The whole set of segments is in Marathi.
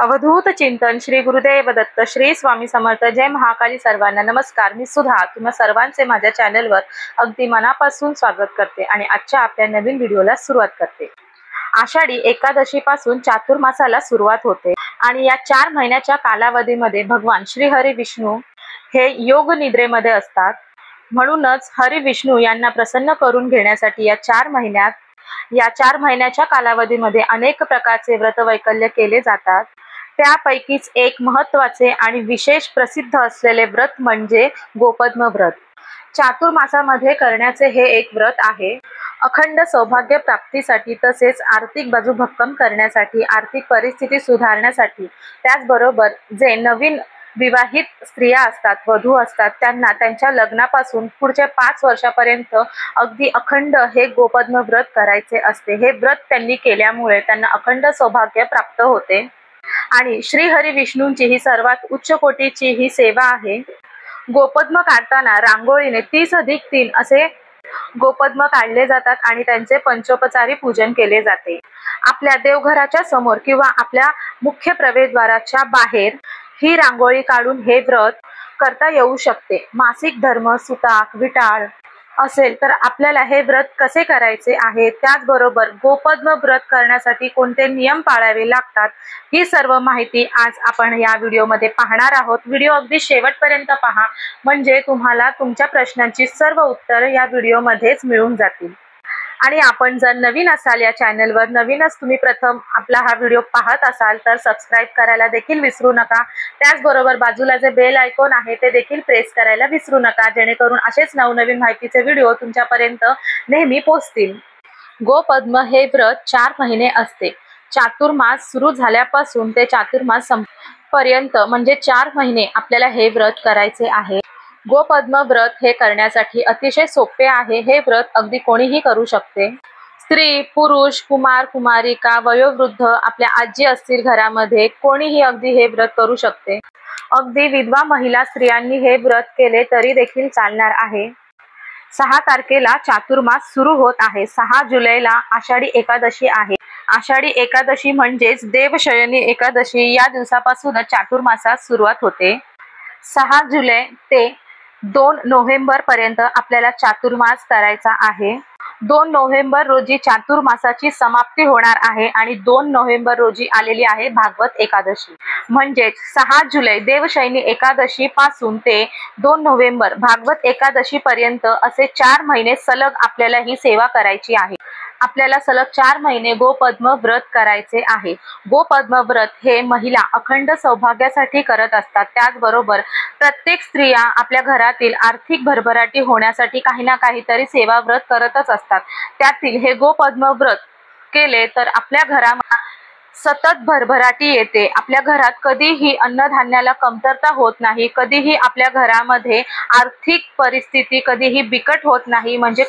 अवधूत चिंतन श्री गुरुदेव दत्त श्री स्वामी समर्थ जय महाकाली सर्वांना नमस्कार। मी सुधा तुम्हा सर्वांचे माझ्या चॅनलवर अगदी मनापासून स्वागत करते आणि आजच्या आपल्या नवीन व्हिडिओला सुरुवात करते। आषाढी एकादशी पासून चातुर्मासाला सुरुवात होते आणि या 4 महिन्याच्या कालावधीमध्ये भगवान श्री हरी विष्णू हे योग निद्रेमध्ये असतात। म्हणूनच हरी विष्णू यांना प्रसन्न करून घेण्यासाठी या 4 महिन्याच्या कालावधीमध्ये अनेक प्रकारचे व्रत वैकल्य केले जातात। त्यापैकीच एक महत्त्वाचे आणि विशेष प्रसिद्ध असलेले व्रत म्हणजे गोपद्म व्रत। चातुर्मासामध्ये करण्याचे हे एक व्रत आहे। अखंड सौभाग्य प्राप्तीसाठी तसेच आर्थिक बाजू भक्कम करण्यासाठी, आर्थिक परिस्थिती सुधारण्यासाठी, त्याचबरोबर जे नवीन विवाहित स्त्रिया असतात, वधू असतात, त्यांना त्यांच्या लग्नापासून पुढच्या 5 वर्षापर्यंत अगदी अखंड हे गोपद्म व्रत करायचे असते। हे व्रत त्यांनी केल्यामुळे त्यांना अखंड सौभाग्य प्राप्त होते आणि श्री हरी विष्णूंची ही सर्वात उच्च कोटीची ही सेवा आहे। गोपद्म काढताना रांगोळीने 30+3 असे गोपद्म काढले जातात आणि त्यांचे पंचोपचारी पूजन केले जाते। आपल्या देवघराच्या समोर किंवा आपल्या मुख्य प्रवेशद्वाराच्या बाहेर ही रांगोळी काढून हे व्रत करता येऊ शकते। मासिक धर्म, सुताक, विटाळ असेल तर आपल्याला हे व्रत कसे करायचे आहे, त्याचबरोबर गोपद्म व्रत करण्यासाठी कोणते नियम पाळावे लागतात, ही सर्व माहिती आज आपण या व्हिडिओमध्ये पाहणार आहोत। व्हिडिओ अगदी शेवटपर्यंत पहा, म्हणजे तुम्हाला तुमच्या प्रश्नांची सर्व उत्तर या व्हिडिओमध्येच मिळून जातील। आणि आपण जर नवीन असाल या चॅनलवर, नवीनच तुम्ही प्रथम आपला हा व्हिडिओ पाहत असाल तर सबस्क्राइब करायला देखील विसरू नका। त्याचबरोबर बाजूला जे बेल आयकॉन आहे ते देखील प्रेस करायला विसरू नका, जेणेकरून असेच नवनवीन माहितीचे व्हिडिओ तुमच्यापर्यंत नेहमी पोहोचतील। गोपद्म हे व्रत 4 महिने असते। चातुर्मास सुरू झाल्यापासून ते चातुर्मास पर्यंत म्हणजे 4 महिने आपल्याला हे व्रत करायचे आहे। गोपद्म व्रत हे करण्यासाठी अतिशय सोपे आहे। हे व्रत अगदी कोणीही करू शकते। स्त्री, पुरुष, कुमार, कुमारिका, वयोवृद्ध, आपल्या आजी असतील घरामध्ये, कोणीही अगदी हे व्रत करू शकते। अगदी विधवा महिला स्त्रियांनी हे व्रत केले तरी देखील चालणार आहे। 6 तारखेला चातुर्मास सुरू होत आहे। 6 जुलैला आषाढी एकादशी आहे। आषाढी एकादशी म्हणजेच देवशयनी एकादशी, या दिवसापासूनच चातुर्मासास सुरुवात होते। 6 जुलै ते 2 नोव्हेंबर पर्यंत आपल्याला चातुर्मास करायचा आहे। 2 नोव्हेंबर रोजी चातुर्मासाची समाप्ती होणार आहे आणि 2 नोव्हेंबर रोजी आलेली आहे भागवत एकादशी। म्हणजेच 6 जुलै देवशयनी एकादशी पासून ते 2 नोव्हेंबर भागवत एकादशी पर्यंत असे 4 महिने सलग आपल्याला ही सेवा करायची आहे। आपल्याला सलग 4 महिने गोपद्म व्रत करायचे आहे। गोपद्म व्रत हे महिला अखंड सौभाग्यासाठी करत असतात। त्याचबरोबर प्रत्येक स्त्रिया आपल्या घरातील आर्थिक भरभराटी होण्यासाठी काही ना काहीतरी सेवा व्रत करतच असतात। त्यातील हे गोपद्म व्रत केले तर आपल्या घरामध्ये सतत भरभराटी येते। आपल्या घरात कधीही अन्नधान्याला कमतरता होत नाही, कधीही आपल्या घरामध्ये आर्थिक परिस्थिती कधीही बिकट होत नाही, म्हणजे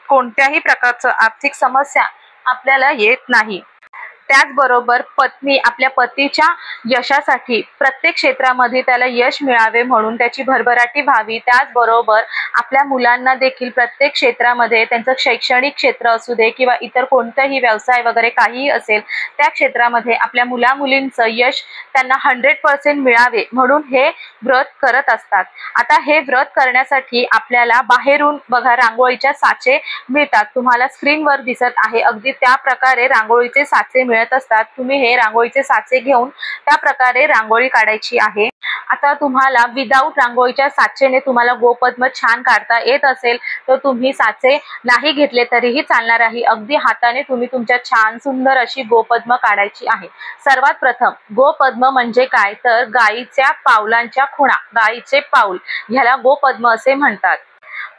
कोणत्याही प्रकारचं आर्थिक समस्या आपल्याला येत नाही। त्याचबरोबर पत्नी आपल्या पतीच्या यशासाठी प्रत्येक क्षेत्रामध्ये त्याला यश मिळावे म्हणून त्याची भरभराटी व्हावी, त्याचबरोबर आपल्या मुलांना देखील प्रत्येक क्षेत्रामध्ये त्यांचं शैक्षणिक क्षेत्र असू दे किंवा इतर कोणताही व्यवसाय वगैरे काहीही असेल, त्या क्षेत्रामध्ये आपल्या मुलामुलींचं यश त्यांना 100% मिळावे म्हणून हे व्रत करत असतात। आता हे व्रत करण्यासाठी आपल्याला बाहेरून बघा रांगोळीच्या साचे मिळतात, तुम्हाला स्क्रीनवर दिसत आहे। अगदी त्या प्रकारे रांगोळीचे साचे मिळत असतात। तुम्ही हे रांगोळीचे साचे घेऊन त्या प्रकारे रांगोळी काढायची आहे। आता तुम्हाला विदाऊट रांगोळीच्या साचेने तुम्हाला गोपद्म छान काढता येत असेल तर तुम्ही साचे नाही घेतले तरीही चालणार आहे। अगदी हाताने तुम्ही तुमच्या छान सुंदर अशी गोपद्म काढायची आहे। सर्वात प्रथम गोपद्म म्हणजे काय तर गायीच्या पावलांच्या खुणा, गायीचे पाऊल ह्याला गोपद्म असे म्हणतात।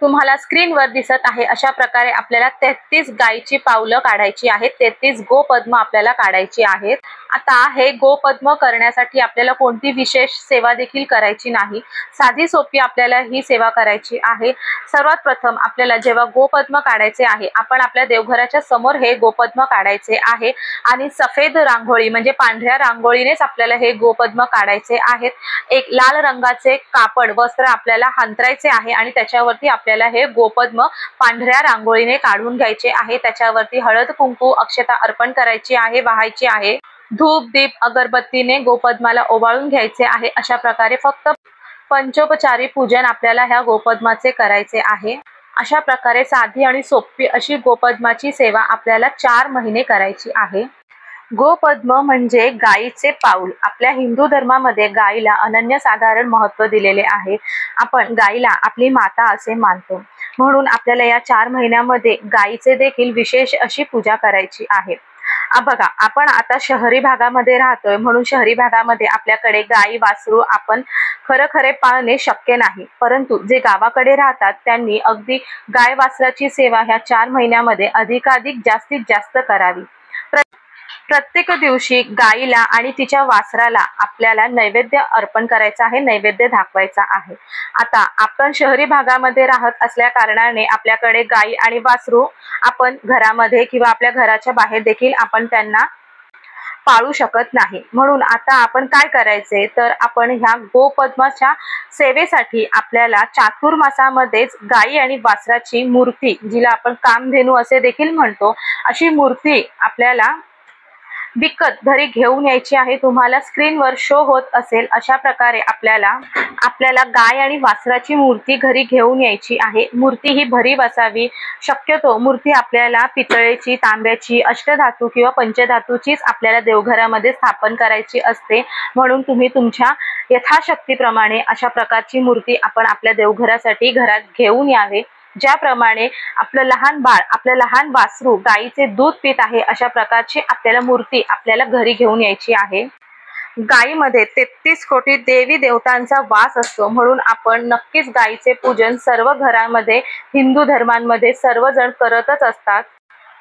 तुम्हाला स्क्रीनवर दिसत आहे अशा प्रकारे आपल्याला 33 गायीची पावलं काढायची आहेत। 33 गोपद्म आपल्याला काढायची आहेत। आता हे गोपद्म करण्यासाठी आपल्याला कोणती विशेष सेवा देखील करायची नाही, साधी सोपी आपल्याला ही सेवा करायची आहे। सर्वात प्रथम आपल्याला जेव्हा गोपद्म काढायचे आहे, आपण आपल्या देवघराच्या समोर हे गोपद्म काढायचे आहे आणि सफेद रांगोळी म्हणजे पांढऱ्या रांगोळीनेच आपल्याला हे गोपद्म काढायचे आहेत। एक लाल रंगाचे कापड वस्त्र आपल्याला हांतरायचे आहे आणि त्याच्यावरती आपल्याला हे गोपद्म पांढऱ्या रांगोळीने काढून घ्यायचे आहे। त्याच्यावरती हळद कुंकू अक्षता अर्पण करायची आहे, वाहायची आहे। धूप दीप अगरबत्तीने गोपद्माला ओवाळून घ्यायचे आहे। अशा प्रकारे फक्त पंचोपचारी पूजन आपल्याला ह्या गोपद्माचे करायचे आहे। अशा प्रकारे साधी आणि सोपी अशी गोपद्माची सेवा आपल्याला 4 महिने करायची आहे। गोपद्म म्हणजे गायीचे पाऊल। आपल्या हिंदू धर्मामध्ये गायीला अनन्यसाधारण महत्त्व दिलेले आहे। आपण गायीला आपली माता असे मानतो, म्हणून आपल्याला या 4 महिन्यामध्ये गायीचे देखील विशेष अशी पूजा करायची आहे। बघा, आपण आता शहरी भागामध्ये राहतोय, म्हणून शहरी भागामध्ये आपल्याकडे गायी वासरू आपण खरे पाळणे शक्य नाही, परंतु जे गावाकडे राहतात त्यांनी अगदी गाय वासराची सेवा ह्या 4 महिन्यामध्ये अधिकाधिक जास्तीत जास्त करावी। प्रत्येक दिवशी गायीला आणि तिच्या वासराला आपल्याला नैवेद्य अर्पण करायचा आहे, नैवेद्य दाखवायचा आहे। आता आपण शहरी भागामध्ये राहत असल्या कारणाने आपल्याकडे गायी आणि वासरू आपण घरामध्ये किंवा आपल्या घराच्या बाहेर देखील आपण त्यांना पाळू शकत नाही, म्हणून आता आपण काय करायचे तर आपण ह्या गोपद्माच्या सेवेसाठी आपल्याला चातुर्मासामध्येच गायी आणि वासराची मूर्ती, जिला आपण कामधेनू असे देखील म्हणतो, अशी मूर्ती आपल्याला विकत घरी घेऊन यायची आहे। तुम्हाला स्क्रीनवर शो होत असेल अशा प्रकारे आपल्याला गाय आणि वासराची मूर्ती घरी घेऊन यायची आहे। मूर्ती ही भरीव असावी। शक्यतो मूर्ती आपल्याला पितळेची, तांब्याची, अष्टधातू किंवा पंचधातूचीच आपल्याला देवघरामध्ये स्थापन करायची असते, म्हणून तुम्ही तुमच्या यथाशक्तीप्रमाणे अशा प्रकारची मूर्ती आपण आपल्या देवघरासाठी घरात घेऊन यावे। ज्याप्रमाणे आपलं लहान बाळ, आपलं लहान वासरू गायीचे दूध पित आहे, अशा प्रकारची आपल्याला मूर्ती आपल्याला घरी घेऊन यायची आहे। गायीमध्ये 33 कोटी देवी देवतांचा वास असतो, म्हणून आपण नक्कीच गायीचे पूजन सर्व घरांमध्ये, हिंदू धर्मांमध्ये सर्वजण करतच असतात।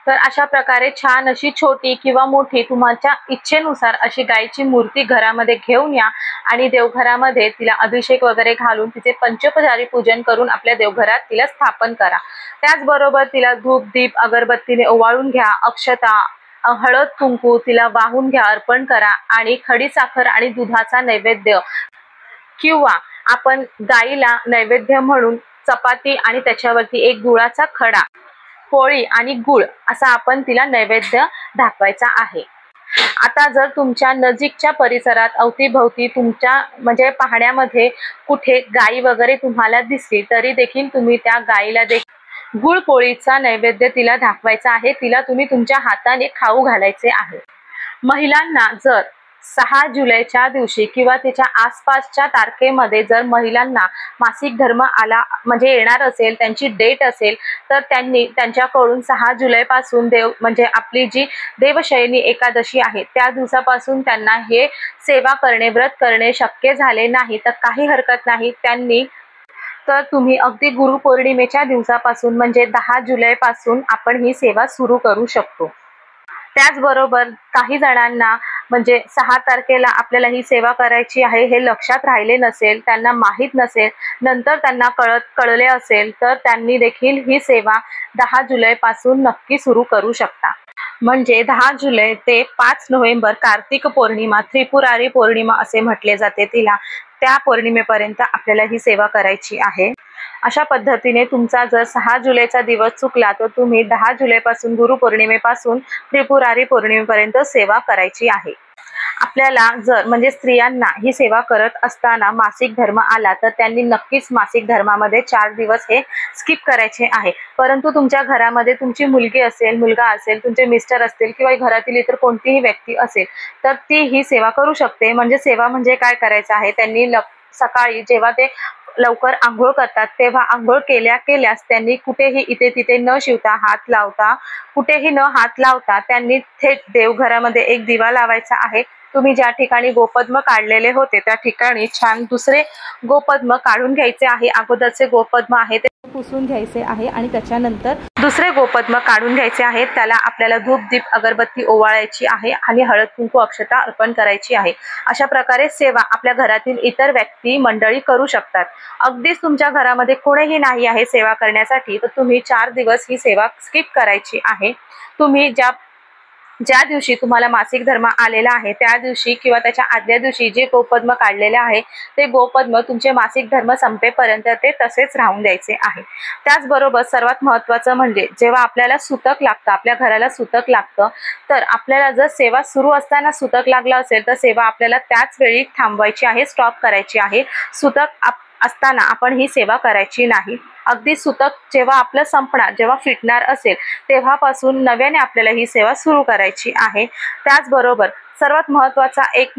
तर अशा प्रकारे छान अशी छोटी किंवा मोठी तुमच्या इच्छेनुसार अशी गायीची मूर्ती घरामध्ये घेऊन या आणि देवघरामध्ये तिला अभिषेक वगैरे घालून तिचे पंचोपचारी पूजन करून आपल्या देवघरात तिला स्थापन करा। त्याचबरोबर तिला धूप दीप अगरबत्तीने ओवाळून घ्या, अक्षता, हळद कुंकू तिला वाहून घ्या, अर्पण करा आणि खडी साखर आणि दुधाचा नैवेद्य किंवा आपण गायीला नैवेद्य म्हणून चपाती आणि त्याच्यावरती एक गुळाचा खडा, पोळी आणि गुळ असा आपण तिला नैवेद्य दाखवायचा आहे। आता जर तुमच्या नजीकच्या परिसरात अवतीभवती तुमच्या म्हणजे पाहण्यामध्ये कुठे गायी वगैरे तुम्हाला दिसली तरी देखील तुम्ही त्या गायीला देखील गुळ पोळीचा नैवेद्य तिला दाखवायचा आहे। तिला तुम्ही तुमच्या हाताने खाऊ घालायचे आहे। महिलांना जर 6 जुलैच्या दिवशी किंवा त्याच्या आसपासच्या तारखेमध्ये जर महिलांना मासिक धर्म आला म्हणजे येणार असेल, त्यांची डेट असेल, तर त्यांनी त्यांच्याकडून 6 जुलैपासून म्हणजे आपली जी देवशयनी एकादशी आहे त्या दिवसापासून त्यांना हे सेवा करणे, व्रत करणे शक्य झाले नाही तर काही हरकत नाही, तर तुम्ही अगदी गुरुपौर्णिमेच्या दिवसापासून म्हणजे 10 जुलैपासून आपण ही सेवा सुरू करू शकतो। त्याचबरोबर काही जणांना म्हणजे 6 तारखेला आपल्याला ही सेवा करायची आहे हे लक्षात राहिले नसेल, त्यांना माहीत नसेल, नंतर त्यांना कळले असेल, तर त्यांनी देखील ही सेवा 10 जुलैपासून नक्की सुरू करू शकता। म्हणजे 10 जुलै ते 5 नोव्हेंबर कार्तिक पौर्णिमा, त्रिपुरारी पौर्णिमा असे म्हटले जाते तिला, त्या पौर्णिमेपर्यंत आपल्याला ही सेवा करायची आहे। अशा पद्धतीने तुमचा जर 6 जुलैचा दिवस चुकला तर तुम्ही 10 जुलैपासून गुरुपौर्णिमेपासून त्रिपुरारी पौर्णिमेपर्यंत सेवा करायची आहे। आपल्याला जर म्हणजे स्त्रियांना ही सेवा करत असताना मासिक धर्म आला तर त्यांनी नक्कीच मासिक धर्मामध्ये 4 दिवस हे स्किप करायचे आहे। परंतु तुमच्या घरामध्ये तुमची मुलगी असेल, मुलगा असेल, तुमचे मिस्टर असतील किंवा घरातील इतर कोणतीही व्यक्ती असेल तर ती ही सेवा करू शकते। म्हणजे सेवा म्हणजे काय करायचं आहे, त्यांनी सकाळी जेव्हा ते लवकर आंघोळ करतात तेव्हा आंघोळ केल्यास त्यांनी कुठेही इथे तिथे न शिवता, कुठेही न हात लावता त्यांनी थेट देवघरामध्ये एक दिवा लावायचा आहे। तुम्ही ज्या ठिकाणी गोपद्म काढलेले होते त्या ठिकाणी छान दुसरे गोपद्म काढून घ्यायचे आहे। अगोदरचे गोपद्म आहे ते पुसून घ्यायचे आहे आणि त्याच्यानंतर दुसरे गोपद्म काढून घ्यायचे आहे। त्याला आपल्याला धूप दीप अगरबत्ती ओवाळायची आहे आणि हळद कुंकू अक्षता अर्पण करायची आहे। अशा प्रकारे सेवा आपल्या घरातील इतर व्यक्ती मंडळी करू शकतात। अगदीच तुमच्या घरामध्ये कोणीही नाही आहे सेवा करण्यासाठी तर तुम्ही 4 दिवस ही सेवा स्किप करायची आहे। तुम्ही ज्या ज्या दिवशी तुम्हाला मासिक धर्म आलेला आहे त्या दिवशी किंवा त्याच्या आदल्या दिवशी जे गोपद्म काढलेले आहे ते गोपद्म तुमचे मासिक धर्म संपेपर्यंत ते तसेच राहून द्यायचे आहे। त्याचबरोबर सर्वात महत्त्वाचं म्हणजे जेव्हा आपल्याला सूतक लागतं, आपल्या घराला सूतक लागतं, तर आपल्याला जर सेवा सुरू असताना सूतक लागला असेल तर सेवा आपल्याला त्याच वेळी थांबवायची आहे, स्टॉप करायची आहे। सूतक असताना आपण ही सेवा करायची नाही। अगदी सूतक जेव्हा आपलं संपणार, जेव्हा फिटणार असेल तेव्हापासून नव्याने आपल्याला ही सेवा सुरू करायची आहे। त्याचबरोबर सर्वात महत्त्वाचा एक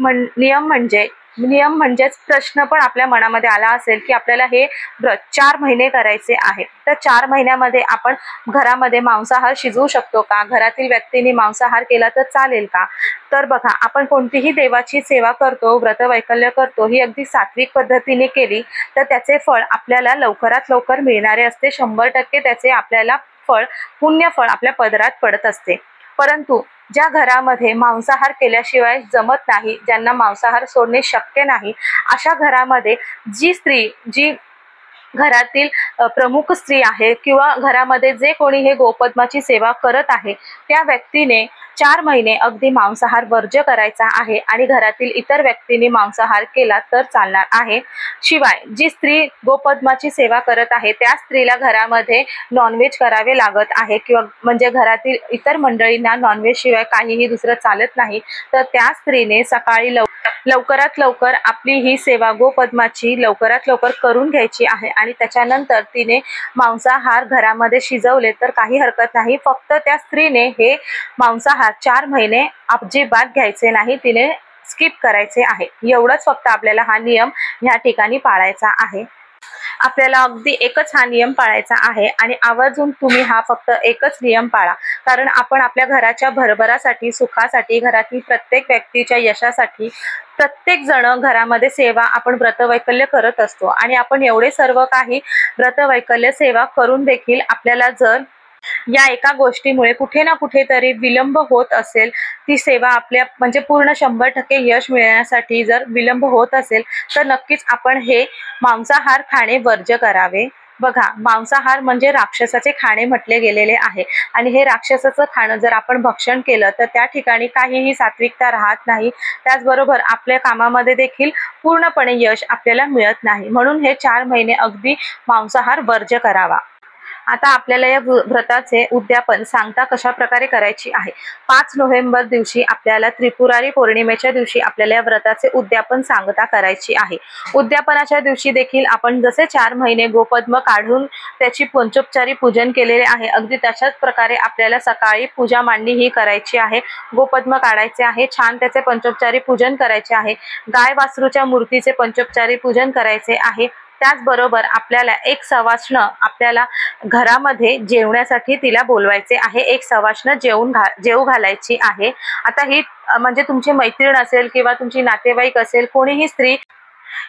नियम म्हणजेच प्रश्न पण आपल्या मनामध्ये आला असेल की आपल्याला हे व्रत 4 महिने करायचे आहे, तर 4 महिन्यामध्ये आपण घरामध्ये मांसाहार शिजवू शकतो का, घरातील व्यक्तींनी मांसाहार केला तर चालेल का? तर बघा, आपण कोणतीही देवाची सेवा करतो, व्रतवैकल्य करतो, ही अगदी सात्विक पद्धतीने केली तर त्याचे फळ आपल्याला लवकरात लवकर मिळणारे असते। 100% त्याचे आपल्याला पुण्य फळ आपल्या पदरात पडत असते। परंतु ज्या घरामध्ये मांसाहार केल्याशिवाय जमत नाही, ज्यांना मांसाहार सोडणे शक्य नाही, अशा घरामध्ये जी घरातील प्रमुख स्त्री आहे किंवा घरामध्ये जे कोणी हे गोपद्माची सेवा करत आहे त्या व्यक्तीने 4 महिने अगदी मांसाहार वर्ज्य करायचा आहे आणि घरातील इतर व्यक्तींनी मांसाहार केला तर चालणार आहे। शिवाय जी स्त्री गोपद्माची सेवा करत आहे त्या स्त्रीला घरामध्ये नॉनव्हेज करावे लागत आहे किंवा म्हणजे घरातील इतर मंडळींना नॉनव्हेज शिवाय काहीही दुसरं चालत नाही, तर त्या स्त्रीने सकाळी लवकरात लवकर आपली ही सेवा गोपद्माची लवकरात लवकर करून घ्यायची आहे आणि त्याच्यानंतर तिने मांसाहार घरामध्ये शिजवले तर काही हरकत नाही। फक्त त्या स्त्रीने हे मांसाहार 4 महिने अजिबात घ्यायचे नाही, तिने स्किप करायचे आहे। एवढंच फक्त आपल्याला हा नियम ह्या ठिकाणी पाळायचा आहे। आपल्याला अगदी एकच हा नियम पाळायचा आहे आणि आवर्जून तुम्ही हा फक्त एकच नियम पाळा, कारण आपण आपल्या घराच्या भरभरासाठी, सुखासाठी, घरातील प्रत्येक व्यक्तीच्या यशासाठी प्रत्येक जण घरामध्ये सेवा आपण व्रतवैकल्य करत असतो आणि आपण एवढे सर्व काही व्रतवैकल्य सेवा करून देखील आपल्याला जर या एका गोष्टीमुळे कुठे ना कुठेतरी विलंब होत असेल, ती सेवा आपल्या म्हणजे पूर्ण 100% यश मिळण्यासाठी जर विलंब होत असेल तर नक्कीच आपण हे मांसाहार खाणे वर्ज्य करावे। बघा, मांसाहार म्हणजे राक्षसाचे खाणे म्हटले गेलेले आहे आणि हे राक्षसाचं खाणं जर आपण भक्षण केलं तर त्या ठिकाणी काहीही सात्विकता राहत नाही, त्याचबरोबर आपल्या कामामध्ये देखील पूर्णपणे यश आपल्याला मिळत नाही। म्हणून हे 4 महिने अगदी मांसाहार वर्ज्य करावा। आता आपल्याला या व्रताचे उद्यापन सांगता कशा प्रकारे करायची आहे। 5 नोव्हेंबर दिवशी आपल्याला त्रिपुरारी पौर्णिमेच्या दिवशी आपल्याला या व्रताचे उद्यापन सांगता करायची आहे। उद्यापनाच्या दिवशी देखील आपण जसे 4 महिने गोपद्म काढून त्याची पंचोपचारी पूजन केलेले आहे, अगदी तशाच प्रकारे आपल्याला सकाळी पूजा मांडणी ही करायची आहे। गोपद्म काढायचे आहे, छान त्याचे पंचोपचारी पूजन करायचे आहे, गाय वासरूच्या मूर्तीचे पंचोपचारी पूजन करायचे आहे। त्याचबरोबर आपल्याला एक सवाष्ण आपल्याला घरामध्ये जेवण्यासाठी तिला बोलवायचे आहे, एक सवाष्ण जेवू घालायची आहे। आता ही म्हणजे तुमची मैत्रीण असेल किंवा तुमची नातेवाईक असेल, कोणीही स्त्री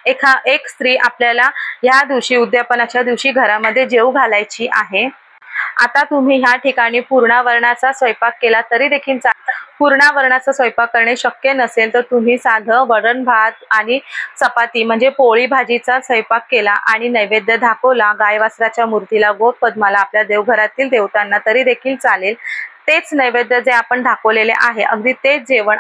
एक स्त्री आपल्याला या दिवशी उद्यापनाच्या दिवशी घरामध्ये जेवू घालायची आहे। आता तुम्ही ह्या ठिकाणी पूर्णावरणाचा स्वयंपाक केला तरी देखील पूर्णावरणाचा स्वयंपाक करणे शक्य नसेल तर तुम्ही साधं वरण भात आणि चपाती म्हणजे पोळी भाजीचा स्वयंपाक केला आणि नैवेद्य दाखवला गाय वासराच्या मूर्तीला, गोपद्माला, आपल्या देवघरातील देवतांना तरी देखील चालेल। तेच नैवेद्य जे आपण दाखवलेले आहे अगदी तेच जेवण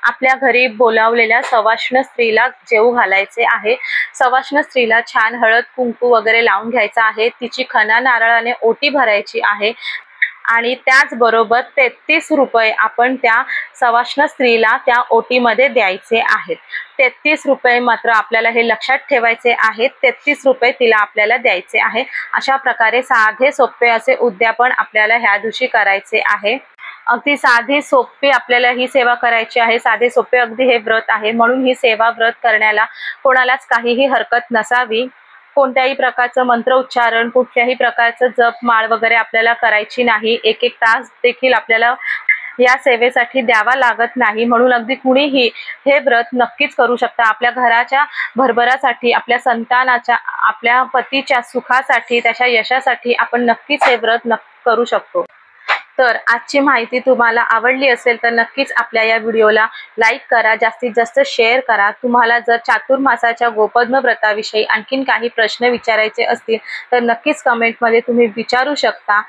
आपल्या घरी बोलावलेल्या सवाष्ण स्त्रीला जेवू घालायचे आहे। सवाष्ण स्त्रीला छान हळद कुंकू वगैरे लावून घ्यायचा आहे, तिची खणा नारळाने ओटी भरायची आहे आणि त्याचबरोबर 33 रुपये आपण त्या सवाष्ण स्त्रीला त्या ओटीमध्ये द्यायचे आहेत। 33 रुपये मात्र आपल्याला हे लक्षात ठेवायचे आहेत, 33 रुपये तिला आपल्याला द्यायचे आहे। अशा प्रकारे साधे सोपे असे उद्यापन आपल्याला ह्या दिवशी करायचे आहे। अगदी साधी सोपी आपल्याला ही सेवा करायची आहे, साधे सोपे अगदी हे व्रत आहे, म्हणून ही सेवा व्रत करण्याला कोणालाच काहीही हरकत नसावी। कोणत्याही प्रकारचं मंत्र उच्चारण, कुठल्याही प्रकारचं जप माळ वगैरे आपल्याला करायची नाही, 1-1 तास देखील आपल्याला या सेवेसाठी द्यावा लागत नाही। म्हणून अगदी कुणीही हे व्रत नक्कीच करू शकता। आपल्या घराच्या भरभरासाठी, आपल्या संतानाच्या, आपल्या पतीच्या सुखासाठी, त्याच्या यशासाठी आपण नक्कीच हे व्रत करू शकतो। तर आजची माहिती तुम्हाला आवडली असेल तर नक्कीच आपल्या या व्हिडिओला लाईक करा, जास्तीत जास्त शेअर करा। तुम्हाला जर चातुर्मासाच्या गोपद्म व्रताविषयी आणखीन काही प्रश्न विचारायचे असतील तर नक्कीच कमेंटमध्ये तुम्ही विचारू शकता।